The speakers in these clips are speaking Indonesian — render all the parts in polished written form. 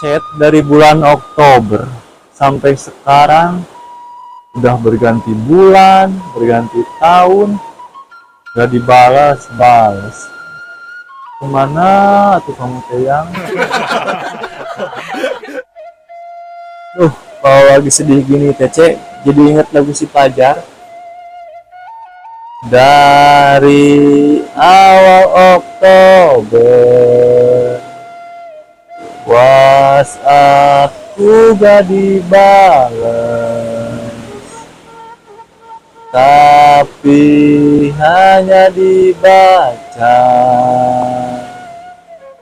chat dari bulan Oktober sampai sekarang udah berganti bulan, berganti tahun, gak dibalas-balas. Kemana tuh kamu Teyang? Kalau lagi sedih gini Tece, jadi inget lagu si Pajar. Dari awal Oktober WhatsAppku gak dibalas, tapi hanya dibaca,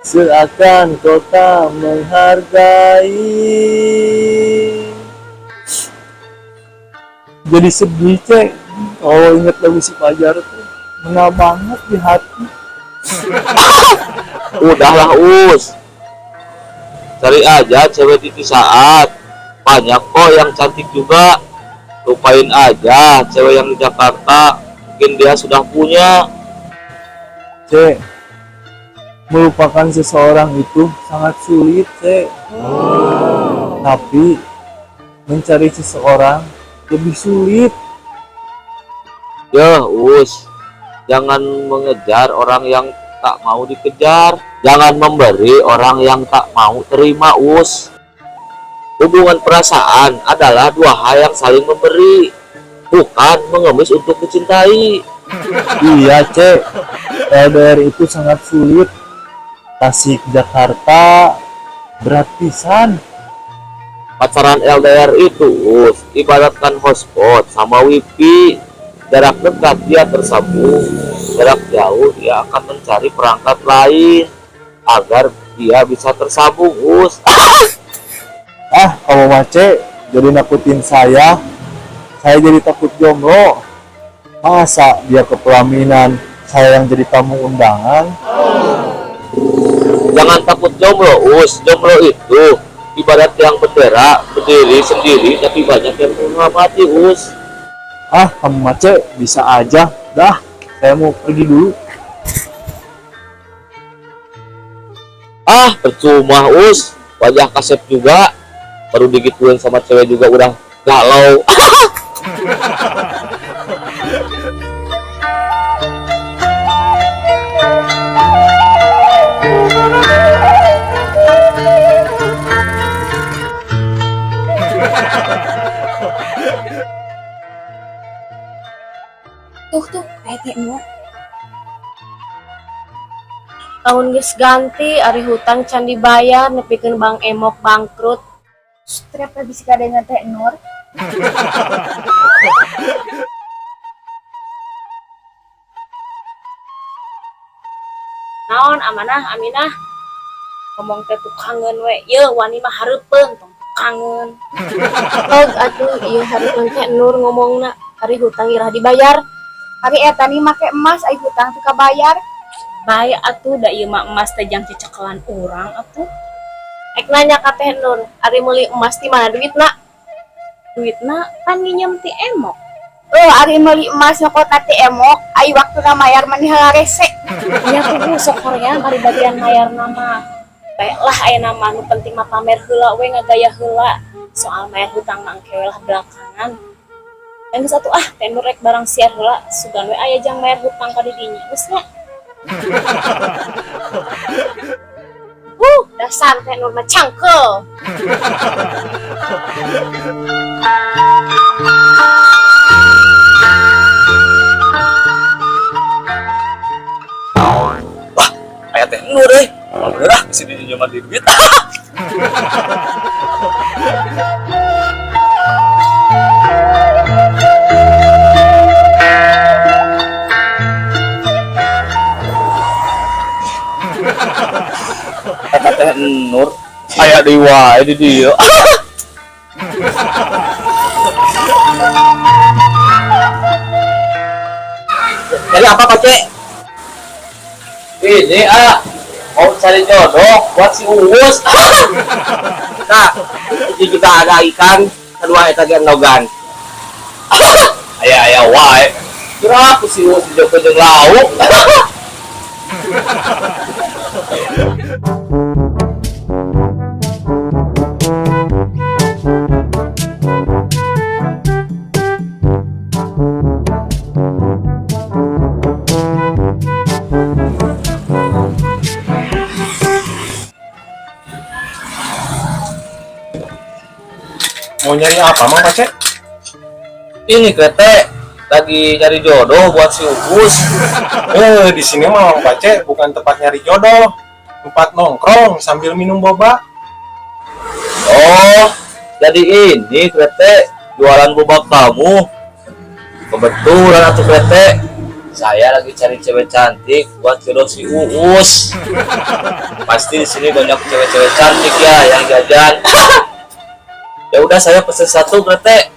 seakan kau tak menghargai. Jadi sedih cek kalau inget lagu si Pajar tuh, ngena banget di hati. Udahlah Us, cari aja cewek itu saat banyak kok yang cantik juga. Lupain aja cewek yang di Jakarta, mungkin dia sudah punya. Cek, melupakan seseorang itu sangat sulit cek. Tapi mencari seseorang lebih sulit. Ya Us, jangan mengejar orang yang tak mau dikejar, jangan memberi orang yang tak mau terima Us. Hubungan perasaan adalah dua hal yang saling memberi, bukan mengemis untuk mencintai. Iya cek, LDR itu sangat sulit. Tasik Jakarta berat pisan. Pacaran LDR itu Us, ibaratkan hotspot sama wifi. Jarak dekat dia tersambung, jarak jauh dia akan mencari perangkat lain agar dia bisa tersambung Us. Kamu mace jadi nakutin saya jadi takut jomblo. Masa dia ke pelaminan, saya yang jadi tamu undangan? Jangan takut jomblo Us, jomblo itu ibarat yang bendera, berdiri sendiri tapi banyak yang menghormati Us. Kamu mace bisa aja. Dah, saya mau pergi dulu. Percuma Us, wajah kasep juga, baru digituin sama cewek juga udah galau. Tuh, Nur. Tahun geus ganti, ari hutang can dibayar, nepikeun Bang Emok bangkrut. Strep bisa kadang Teh Nur. Naon amanah Aminah? Ngomong teh tukangeun we. Yeuh wani mah hareupeun tong tukangeun. Atuh ieu hareupeun Teh Nur ngomongna, ari hutang irah dibayar. Hari eta nih make emas ai hutang teu kabayar. Bae atuh da ieu mah emas teh jang cecekelan urang atuh. Ek nanya ka Teh Nur, ari meuli emas di mana duitna? Duitna kan nginjem ti Emok. Ari meuli emas na kota teh Emok, ai waktuna mayar maneh rese. Nya kudu sok hoream ari bagian mayar nama. Baiklah aya nama nu penting mah pamer heula we ngagaya heula. Soal mayar hutang mah engke lah belakangan. Dan satu Teh Nur rek barang siar heula sugan we aya jang mayar hutang ka di dinya geus nya. Dasar Teh Nur mah cangkel. Kayak Teh Nur bener kesini nyaman di duit. Kata Teh Nur kayak di wae di dia. Jadi apa Pak Cek? Ini mau cari jodoh buat si Uus. Nah, jadi kita ada ikan kedua eta ge nogan. Aya wae. Kira aku si Uus jodoh jeung lauk. Mau nyari apa Mang Pace? Ini Krete lagi cari jodoh buat si Uus. Di sini mah Mang Pace bukan tempat nyari jodoh, tempat nongkrong sambil minum boba. Oh, jadi ini Krete jualan boba kamu. Kebetulan atuh Krete, saya lagi cari cewek cantik buat jodoh si Uus. Pasti di sini banyak cewek-cewek cantik ya yang jajan. Ya udah saya pesen satu Krete.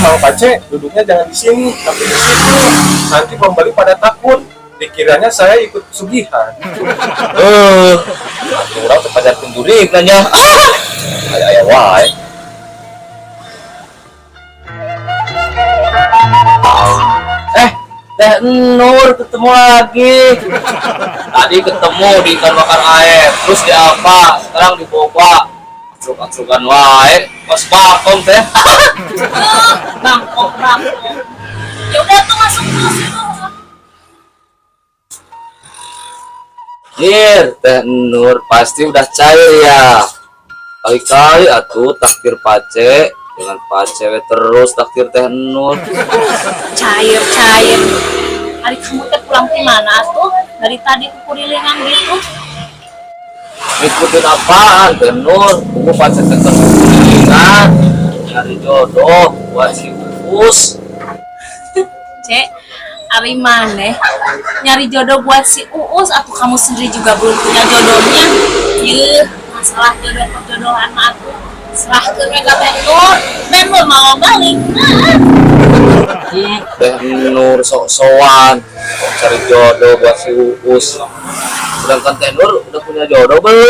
Mang Pace duduknya jangan di sini, tapi di situ. Nanti pembeli pada takut, dikiranya saya ikut pesugihan. Orang terpajar penjuri nanya. Ayah wae. Teh Nur ketemu lagi. Tadi ketemu di ikan bakar air, terus di apa? Sekarang di boba. Acruk-acrukan wae, pas bakong teh. Bangkok. Ya udah tuh masuk terus itu. Hier, Teh Nur pasti udah cair ya. Kali-kali atuh takdir Pace, dengan Pace we terus takdir Teh Nur. Cair. Hari kamu teh pulang ke mana tuh? Dari tadi kukurilingan gitu. Ngikutin apaan Teh Nur? Kuku Pace teh kekulingan nyari jodoh buat si Uus. Cek, abi maneh nyari jodoh buat si Uus atau kamu sendiri juga belum punya jodohnya? Yeuh, masalah jodoh-jodohan mah atuh serahkeun we ka Teh Nur. Teh Nur mau balik. Teh Nur sok-sokan cari jodoh buat si Uus. Sedangkan Teh Nur udah punya jodoh belum?